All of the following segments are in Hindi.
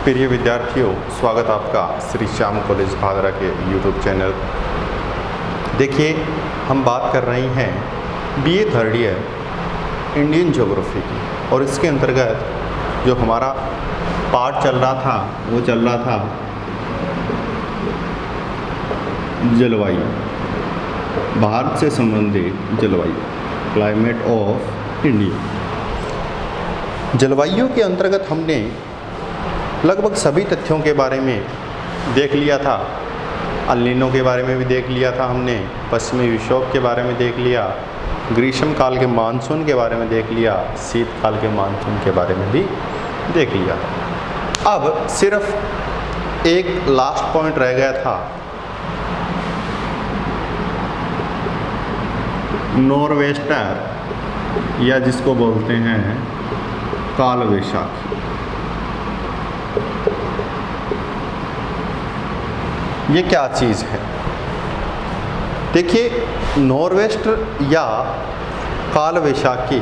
प्रिय विद्यार्थियों, स्वागत आपका श्री श्याम कॉलेज भादरा के यूट्यूब चैनल। देखिए, हम बात कर रहे हैं BA third year Indian geography की, और इसके अंतर्गत जो हमारा पार्ट चल रहा था वो चल रहा था जलवायु, भारत से संबंधित जलवायु, क्लाइमेट ऑफ इंडिया। जलवायु के अंतर्गत हमने लगभग सभी तथ्यों के बारे में देख लिया था। अल नीनो के बारे में भी देख लिया था हमने, पश्चिमी विक्षोभ के बारे में देख लिया, ग्रीष्म काल के मानसून के बारे में देख लिया, शीतकाल के मानसून के बारे में भी देख लिया। अब सिर्फ एक लास्ट पॉइंट रह गया था, नॉर्वेस्टर या जिसको बोलते हैं काल वैशाखी। ये क्या चीज़ है? देखिए, नॉर्वेस्टर या काल वैशाखी,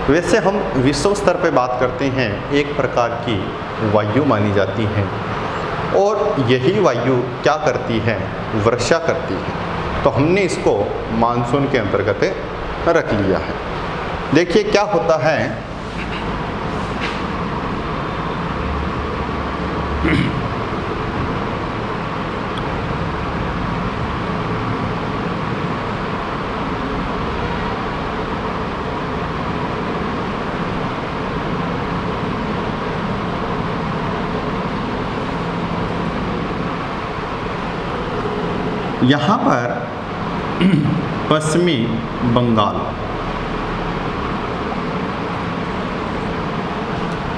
वैसे हम विश्व स्तर पे बात करते हैं, एक प्रकार की वायु मानी जाती है, और यही वायु क्या करती है? वर्षा करती है। तो हमने इसको मानसून के अंतर्गत रख लिया है। देखिए क्या होता है, यहाँ पर पश्चिमी बंगाल,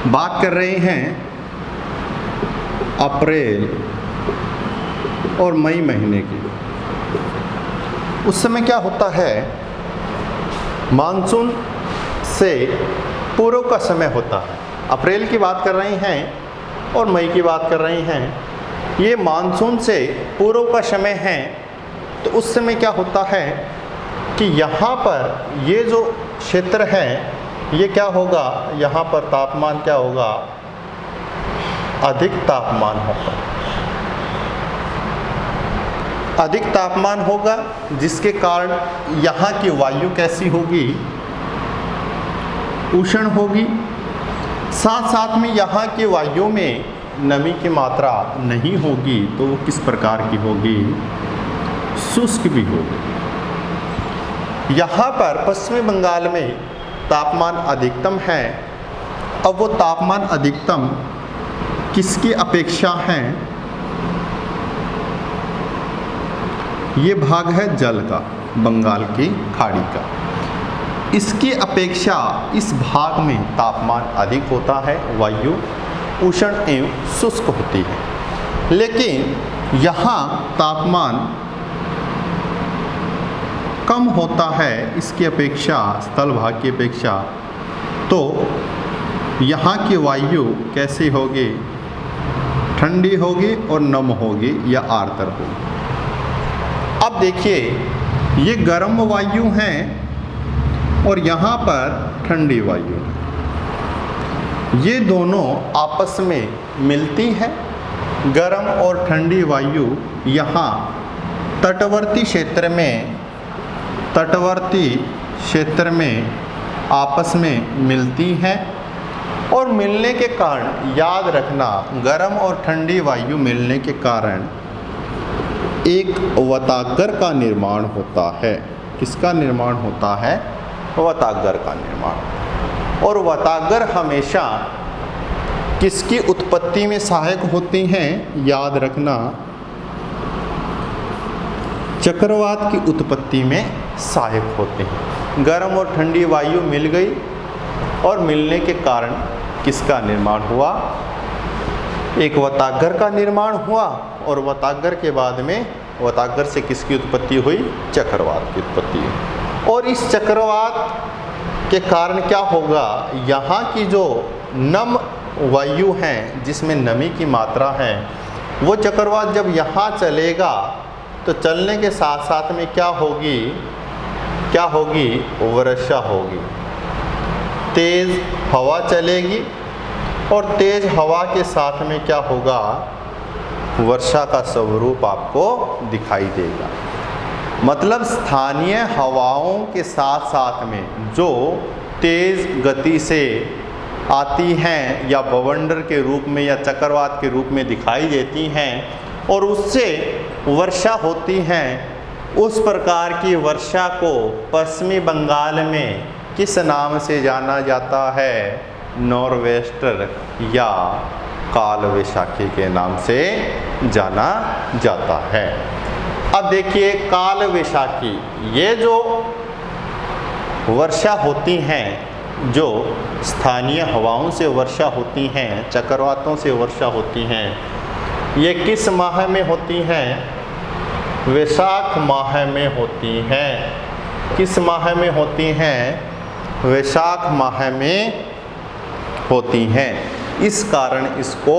बात कर रहे हैं अप्रैल और मई महीने की। उस समय क्या होता है? मानसून से पूर्व का समय होता है। अप्रैल की बात कर रहे हैं और मई की बात कर रहे हैं। ये मानसून से पूर्व का समय है। तो उस समय क्या होता है कि यहाँ पर ये जो क्षेत्र है, ये क्या होगा? यहाँ पर तापमान क्या होगा? अधिक तापमान होगा। अधिक तापमान होगा, जिसके कारण यहाँ की वायु कैसी होगी? उष्ण होगी। साथ साथ में यहाँ की वायु में नमी की मात्रा नहीं होगी, तो वो किस प्रकार की होगी? शुष्क भी होगी। यहाँ पर पश्चिमी बंगाल में तापमान अधिकतम है। अब वो तापमान अधिकतम किसकी अपेक्षा है? ये भाग है जल का, बंगाल की खाड़ी का। इसकी अपेक्षा इस भाग में तापमान अधिक होता है, वायु उष्ण एवं शुष्क होती है। लेकिन यहाँ तापमान कम होता है इसकी अपेक्षा, स्थल भाग की अपेक्षा। तो यहाँ की वायु कैसी होगी? ठंडी होगी और नम होगी या आर्द्र होगी। अब देखिए, ये गर्म वायु हैं और यहाँ पर ठंडी वायु है। ये दोनों आपस में मिलती हैं। गर्म और ठंडी वायु यहाँ तटवर्ती क्षेत्र में आपस में मिलती हैं, और मिलने के कारण याद रखना, गर्म और ठंडी वायु मिलने के कारण एक वतागर का निर्माण होता है। किसका निर्माण होता है? वतागर का निर्माण। और वतागर हमेशा किसकी उत्पत्ति में सहायक होती हैं? याद रखना, चक्रवात की उत्पत्ति में सहायक होते हैं। गर्म और ठंडी वायु मिल गई, और मिलने के कारण किसका निर्माण हुआ? एक वतागर का निर्माण हुआ, और वतागर के बाद में वतागर से किसकी उत्पत्ति हुई? चक्रवात की उत्पत्ति हुई। और इस चक्रवात के कारण क्या होगा? यहाँ की जो नम वायु हैं, जिसमें नमी की मात्रा है, वो चक्रवात जब यहाँ चलेगा तो चलने के साथ साथ में क्या होगी? वर्षा होगी। तेज़ हवा चलेगी और तेज हवा के साथ में क्या होगा, वर्षा का स्वरूप आपको दिखाई देगा। मतलब स्थानीय हवाओं के साथ साथ में जो तेज गति से आती हैं या बवंडर के रूप में या चक्रवात के रूप में दिखाई देती हैं और उससे वर्षा होती हैं, उस प्रकार की वर्षा को पश्चिमी बंगाल में किस नाम से जाना जाता है, नॉर्वेस्टर या काल वैशाखी के नाम से जाना जाता है। अब देखिए काल वैशाखी, ये जो वर्षा होती हैं, जो स्थानीय हवाओं से वर्षा होती हैं, चक्रवातों से वर्षा होती हैं, ये किस माह में होती हैं, वैशाख माह में होती हैं। किस माह में होती हैं, वैशाख माह में होती हैं। इस कारण इसको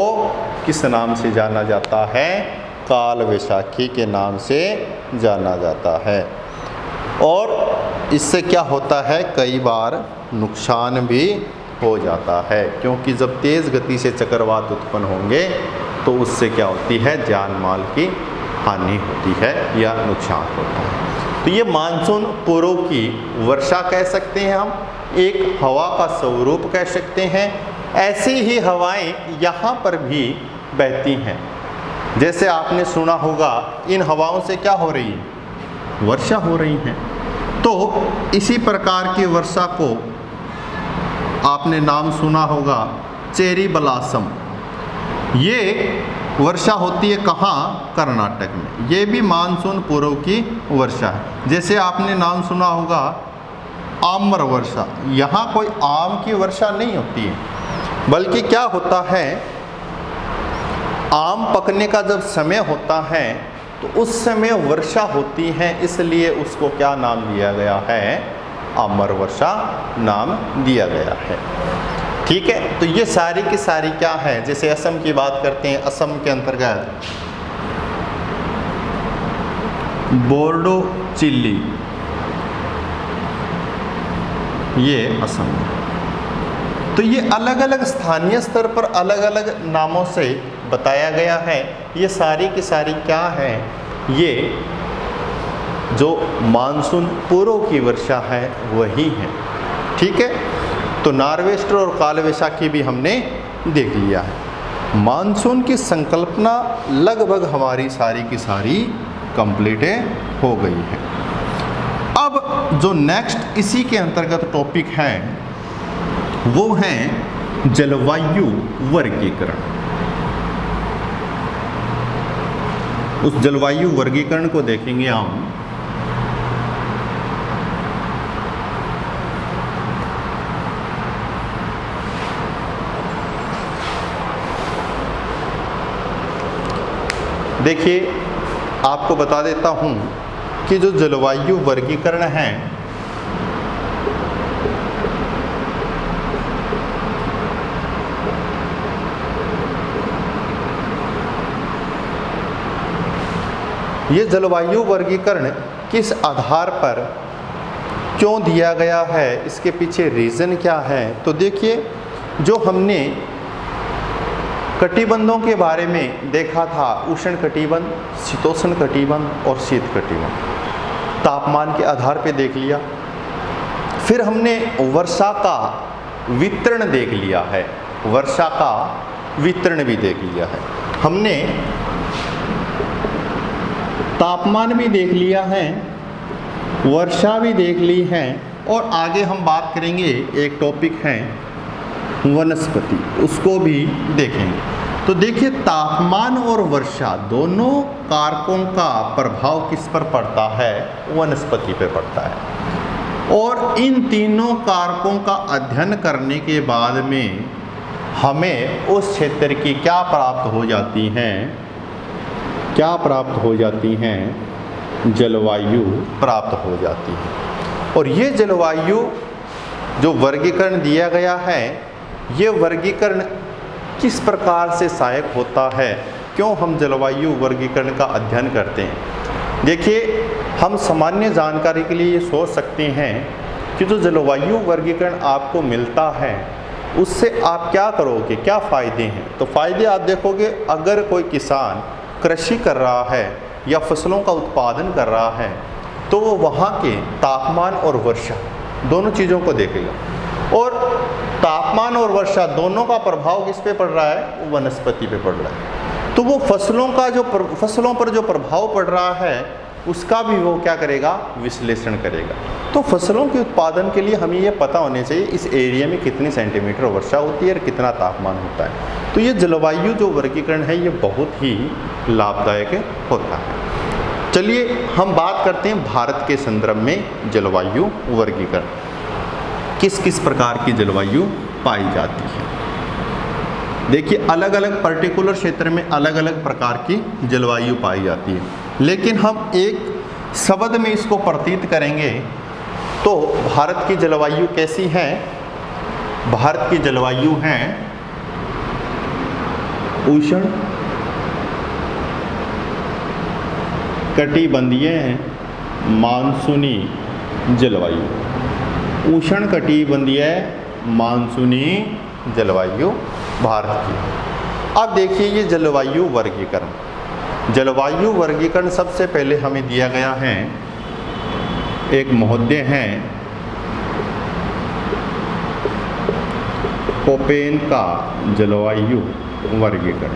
किस नाम से जाना जाता है, काल वैशाखी के नाम से जाना जाता है। और इससे क्या होता है, कई बार नुकसान भी हो जाता है, क्योंकि जब तेज़ गति से चक्रवात उत्पन्न होंगे तो उससे क्या होती है, जान माल की हानि होती है या नुकसान होता है। तो ये मानसून पूर्व की वर्षा कह सकते हैं हम, एक हवा का स्वरूप कह सकते हैं। ऐसी ही हवाएं यहाँ पर भी बहती हैं। जैसे आपने सुना होगा, इन हवाओं से क्या हो रही है, वर्षा हो रही है। तो इसी प्रकार की वर्षा को आपने नाम सुना होगा चेरी ब्लॉसम। ये वर्षा होती है कहाँ, कर्नाटक में। ये भी मानसून पूर्व की वर्षा है। जैसे आपने नाम सुना होगा आम्र वर्षा। यहाँ कोई आम की वर्षा नहीं होती है, बल्कि क्या होता है, आम पकने का जब समय होता है तो उस समय वर्षा होती है, इसलिए उसको क्या नाम दिया गया है, आम्र वर्षा नाम दिया गया है। ठीक है, तो ये सारी की सारी क्या है, जैसे असम की बात करते हैं, असम के अंतर्गत बोर्डो चिल्ली, ये असम। तो ये अलग अलग स्थानीय स्तर पर अलग अलग नामों से बताया गया है। ये सारी की सारी क्या है, ये जो मानसून पूर्व की वर्षा है वही है। ठीक है, तो नॉर्वेस्टर और काल वैशाखी भी हमने देख लिया है। मानसून की संकल्पना लगभग हमारी सारी की सारी कंप्लीट हो गई है। अब जो नेक्स्ट इसी के अंतर्गत टॉपिक है वो है जलवायु वर्गीकरण। उस जलवायु वर्गीकरण को देखेंगे हम। देखिए, आपको बता देता हूं कि जो जलवायु वर्गीकरण है ये जलवायु वर्गीकरण किस आधार पर क्यों दिया गया है, इसके पीछे रीज़न क्या है। तो देखिए, जो हमने कटिबंधों के बारे में देखा था, उष्ण कटिबंध, शीतोष्ण कटिबंध और शीत कटिबंध, तापमान के आधार पे देख लिया। फिर हमने वर्षा का वितरण देख लिया है, वर्षा का वितरण भी देख लिया है। हमने तापमान भी देख लिया है, वर्षा भी देख ली है, और आगे हम बात करेंगे, एक टॉपिक है वनस्पति, उसको भी देखेंगे। तो देखिए, तापमान और वर्षा दोनों कारकों का प्रभाव किस पर पड़ता है, वनस्पति पर पड़ता है। और इन तीनों कारकों का अध्ययन करने के बाद में हमें उस क्षेत्र की क्या प्राप्त हो जाती हैं, क्या प्राप्त हो जाती हैं, जलवायु प्राप्त हो जाती है। और ये जलवायु जो वर्गीकरण दिया गया है, ये वर्गीकरण किस प्रकार से सहायक होता है, क्यों हम जलवायु वर्गीकरण का अध्ययन करते हैं। देखिए, हम सामान्य जानकारी के लिए ये सोच सकते हैं कि जो जलवायु वर्गीकरण आपको मिलता है उससे आप क्या करोगे, क्या फ़ायदे हैं? तो फ़ायदे आप देखोगे, अगर कोई किसान कृषि कर रहा है या फसलों का उत्पादन कर रहा है तो वो वहाँ के तापमान और वर्षा दोनों चीज़ों को देखेगा। और तापमान और वर्षा दोनों का प्रभाव किस पे पड़ रहा है? वो वनस्पति पे पड़ रहा है। तो वो फसलों पर जो प्रभाव पड़ रहा है उसका भी वो क्या करेगा? विश्लेषण करेगा। तो फसलों के उत्पादन के लिए हमें ये पता होने चाहिए इस एरिया में कितनी सेंटीमीटर वर्षा होती है और कितना तापमान होता है। तो ये जलवायु जो वर्गीकरण है ये बहुत ही लाभदायक होता है। चलिए हम बात करते हैं भारत के संदर्भ में जलवायु वर्गीकरण, किस किस प्रकार की जलवायु पाई जाती है। देखिए अलग अलग पर्टिकुलर क्षेत्र में अलग अलग प्रकार की जलवायु पाई जाती है, लेकिन हम एक शब्द में इसको प्रतीत करेंगे तो भारत की जलवायु कैसी है? भारत की जलवायु है उष्ण कटिबंधीय मानसूनी जलवायु। उष्ण कटिबंधीय मानसूनी जलवायु भारत की। अब देखिए ये जलवायु वर्गीकरण सबसे पहले हमें दिया गया है, एक महोदय हैं कोपेन का जलवायु वर्गीकरण।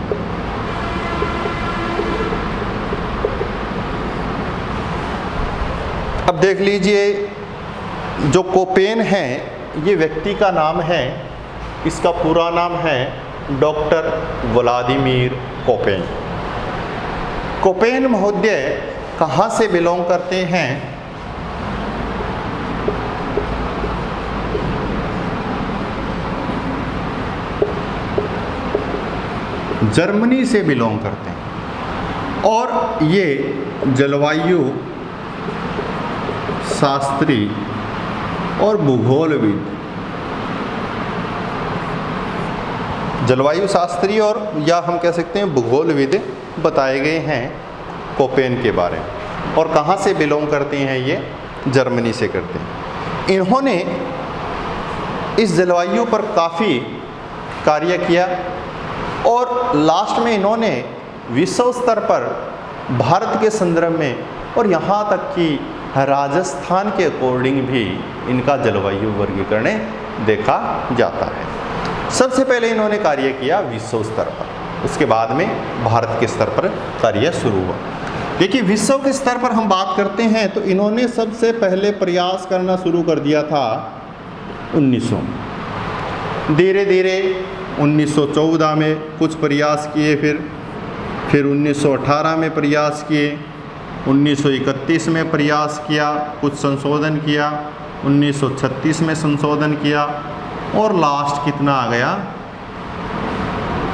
अब देख लीजिए जो कोपेन है ये व्यक्ति का नाम है, इसका पूरा नाम है डॉक्टर व्लादिमीर कोपेन। कोपेन महोदय कहाँ से बिलोंग करते हैं? जर्मनी से बिलोंग करते हैं और ये जलवायु शास्त्री और भूगोलविद, जलवायु शास्त्री और या हम कह सकते हैं भूगोलविद बताए गए हैं कोपेन के बारे में। और कहाँ से बिलोंग करते हैं? ये जर्मनी से करते हैं। इन्होंने इस जलवायु पर काफ़ी कार्य किया और लास्ट में इन्होंने विश्व स्तर पर भारत के संदर्भ में और यहाँ तक कि राजस्थान के अकॉर्डिंग भी इनका जलवायु वर्गीकरण देखा जाता है। सबसे पहले इन्होंने कार्य किया विश्व स्तर पर, उसके बाद में भारत के स्तर पर कार्य शुरू हुआ। देखिए विश्व के स्तर पर हम बात करते हैं तो इन्होंने सबसे पहले प्रयास करना शुरू कर दिया था 1900 में। धीरे धीरे 1914 में कुछ प्रयास किए, फिर 1918 में प्रयास किए, 1931 में प्रयास किया, कुछ संशोधन किया, 1936 में संशोधन किया और लास्ट कितना आ गया?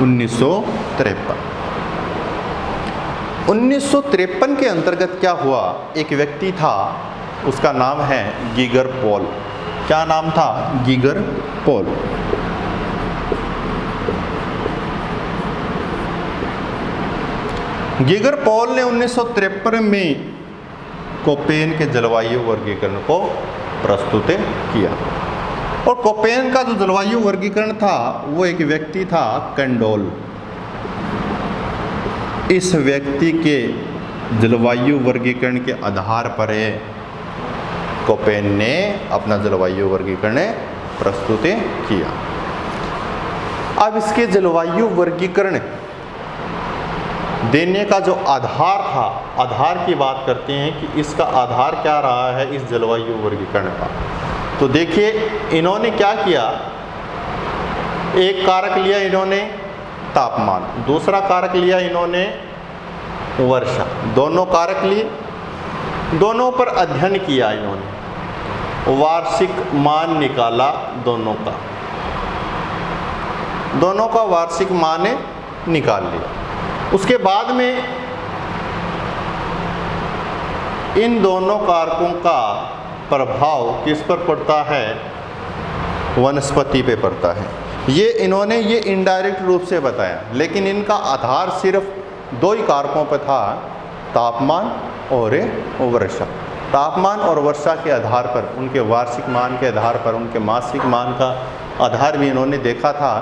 1953। 1953 के अंतर्गत क्या हुआ? एक व्यक्ति था, उसका नाम है गीगर पॉल। क्या नाम था? Geiger Paul. गीगर पॉल ने 1953 में कोपेन के जलवायु वर्गीकरण को प्रस्तुत किया। और कोपेन का जो जलवायु वर्गीकरण था वो एक व्यक्ति था कैंडोल। इस व्यक्ति के जलवायु वर्गीकरण के आधार पर कोपेन ने अपना जलवायु वर्गीकरण प्रस्तुत किया। अब इसके जलवायु वर्गीकरण देने का जो आधार था, आधार की बात करते हैं कि इसका आधार क्या रहा है इस जलवायु वर्गीकरण का। तो देखिए इन्होंने क्या किया, एक कारक लिया इन्होंने तापमान, दूसरा कारक लिया इन्होंने वर्षा, दोनों कारक लिए, दोनों पर अध्ययन किया इन्होंने, वार्षिक मान निकाला दोनों का वार्षिक मान निकाल लिया। उसके बाद में इन दोनों कारकों का प्रभाव किस पर पड़ता है? वनस्पति पे पड़ता है। ये इन्होंने ये इनडायरेक्ट रूप से बताया, लेकिन इनका आधार सिर्फ दो ही कारकों पर था, तापमान और वर्षा। तापमान और वर्षा के आधार पर, उनके वार्षिक मान के आधार पर, उनके मासिक मान का आधार भी इन्होंने देखा था,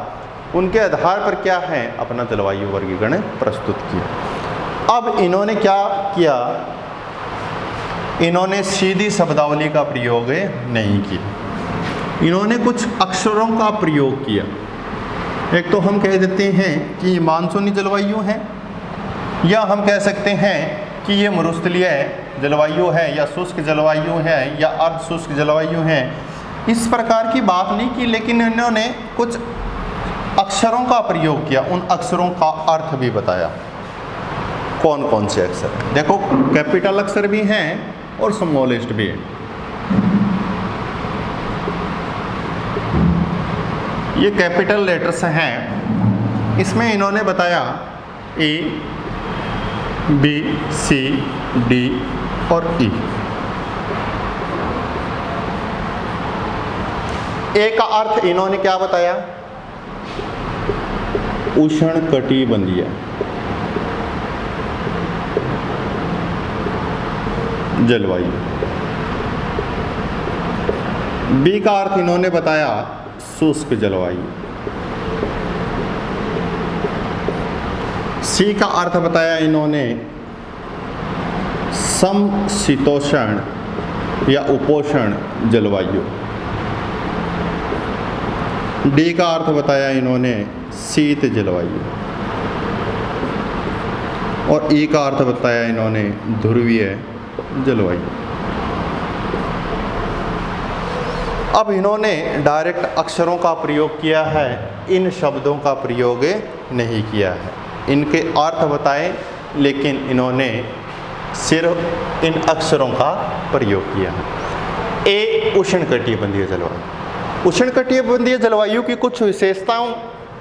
उनके आधार पर क्या है अपना जलवायु वर्गीकरण प्रस्तुत किया। अब इन्होंने क्या किया, इन्होंने सीधी शब्दावली का प्रयोग नहीं किया, इन्होंने कुछ अक्षरों का प्रयोग किया। एक तो हम कह देते हैं कि ये मानसूनी जलवायु है, या हम कह सकते हैं कि ये मरुस्थलीय जलवायु है, या शुष्क जलवायु है, या अर्ध शुष्क जलवायु है। इस प्रकार की बात नहीं की, लेकिन इन्होंने कुछ अक्षरों का प्रयोग किया, उन अक्षरों का अर्थ भी बताया। कौन कौन से अक्षर, देखो कैपिटल अक्षर भी हैं और स्मॉलेस्ट भी है। ये कैपिटल लेटर्स हैं, इसमें इन्होंने बताया ए, बी, सी, डी और ई। ए का अर्थ इन्होंने क्या बताया, उष्णकटिबंधीय जलवायु। बी का अर्थ इन्होंने बताया शुष्क जलवायु। सी का अर्थ बताया इन्होंने समशीतोष्ण या उपोष्ण जलवायु। डी का अर्थ बताया इन्होंने शीत जलवायु। और ई का अर्थ बताया इन्होंने ध्रुवीय जलवायु। अब इन्होंने डायरेक्ट अक्षरों का प्रयोग किया है, इन शब्दों का प्रयोग नहीं किया है। इनके अर्थ बताए, लेकिन इन्होंने सिर्फ इन अक्षरों का प्रयोग किया है। ए, उष्णकटिबंधीय जलवायु। उष्णकटिबंधीय जलवायु की कुछ विशेषताओं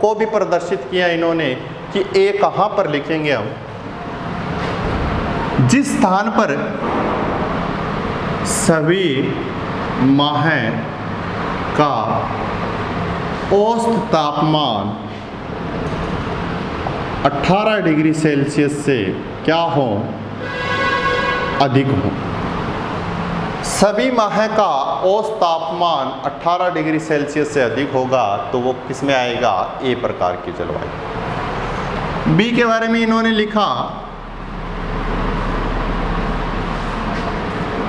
को भी प्रदर्शित किया इन्होंने कि ए कहाँ पर लिखेंगे हम, जिस स्थान पर सभी माह का औसत तापमान 18 डिग्री सेल्सियस से क्या हो, अधिक हो। सभी माह का औसत तापमान 18 डिग्री सेल्सियस से अधिक होगा तो वो किस में आएगा, ए प्रकार की जलवायु। बी के बारे में इन्होंने लिखा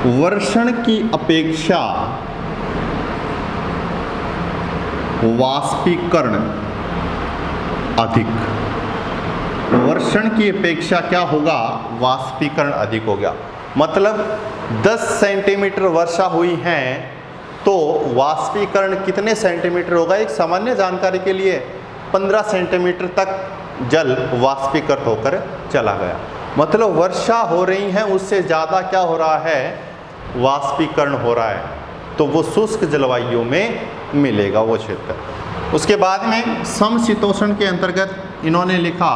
वर्षण की अपेक्षा वाष्पीकरण अधिक। वर्षण की अपेक्षा क्या होगा, वाष्पीकरण अधिक हो गया। मतलब 10 सेंटीमीटर वर्षा हुई है तो वाष्पीकरण कितने सेंटीमीटर होगा। एक सामान्य जानकारी के लिए 15 सेंटीमीटर तक जल वाष्पीकृत होकर चला गया। मतलब वर्षा हो रही है, उससे ज़्यादा क्या हो रहा है, वाष्पीकरण हो रहा है, तो वो शुष्क जलवायु में मिलेगा वो क्षेत्र। उसके बाद में समशीतोष्ण के अंतर्गत इन्होंने लिखा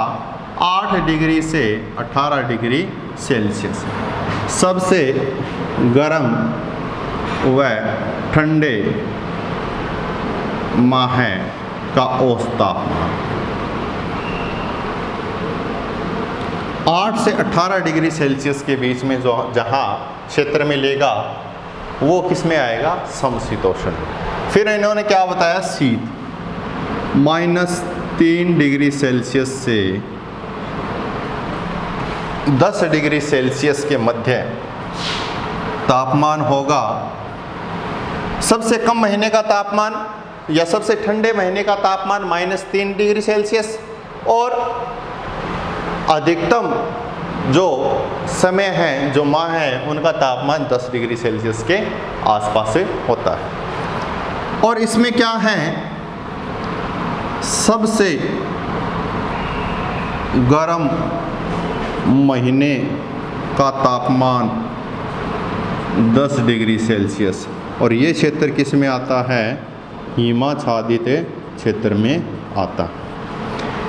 8 डिग्री से 18 डिग्री सेल्सियस सबसे गर्म व ठंडे माह का औसत तापमान। 8 से 18 डिग्री सेल्सियस के बीच में जो जहाँ क्षेत्र में लेगा वो किस में आएगा, समशीतोष्ण। फिर इन्होंने क्या बताया, शीत -3 डिग्री सेल्सियस से 10 डिग्री सेल्सियस के मध्य तापमान होगा। सबसे कम महीने का तापमान या सबसे ठंडे महीने का तापमान -3 डिग्री सेल्सियस, और अधिकतम जो समय है, जो माह है, उनका तापमान 10 डिग्री सेल्सियस के आसपास से होता है। और इसमें क्या है, सबसे गर्म महीने का तापमान 10 डिग्री सेल्सियस, और ये क्षेत्र किस में आता है, हिमाच्छादित क्षेत्र में आता है।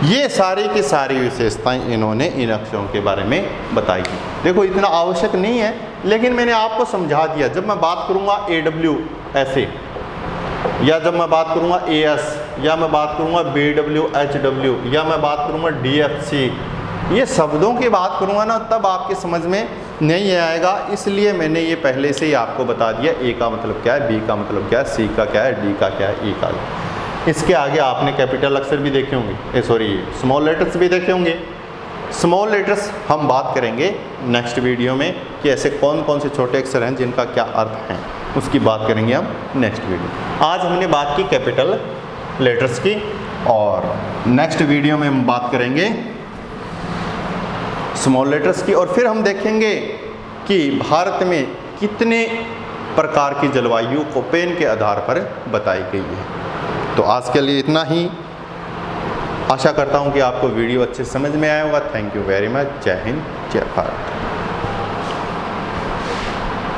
ये सारी की सारी विशेषताएं इन्होंने इन अक्षरों के बारे में बताई। देखो इतना आवश्यक नहीं है, लेकिन मैंने आपको समझा दिया। जब मैं बात करूँगा AW ऐसे, या जब मैं बात करूँगा AS, या मैं बात करूँगा BW HW, या मैं बात करूँगा DFC, ये शब्दों की बात करूँगा ना, तब आपके समझ में नहीं आएगा। इसलिए मैंने ये पहले से ही आपको बता दिया, A का मतलब क्या है, B का मतलब क्या है, C का क्या है, D का क्या है, E का। इसके आगे आपने कैपिटल अक्षर भी देखे होंगे, सॉरी स्मॉल लेटर्स भी देखे होंगे। स्मॉल लेटर्स हम बात करेंगे नेक्स्ट वीडियो में कि ऐसे कौन कौन से छोटे अक्षर हैं जिनका क्या अर्थ है, उसकी बात करेंगे हम नेक्स्ट वीडियो। आज हमने बात की कैपिटल लेटर्स की, और नेक्स्ट वीडियो में हम बात करेंगे स्मॉल लेटर्स की, और फिर हम देखेंगे कि भारत में कितने प्रकार की जलवायु कोपेन के आधार पर बताई गई है। तो आज के लिए इतना ही। आशा करता हूँ कि आपको वीडियो अच्छे समझ में आया होगा। Thank you very much. जय हिंद, जय भारत।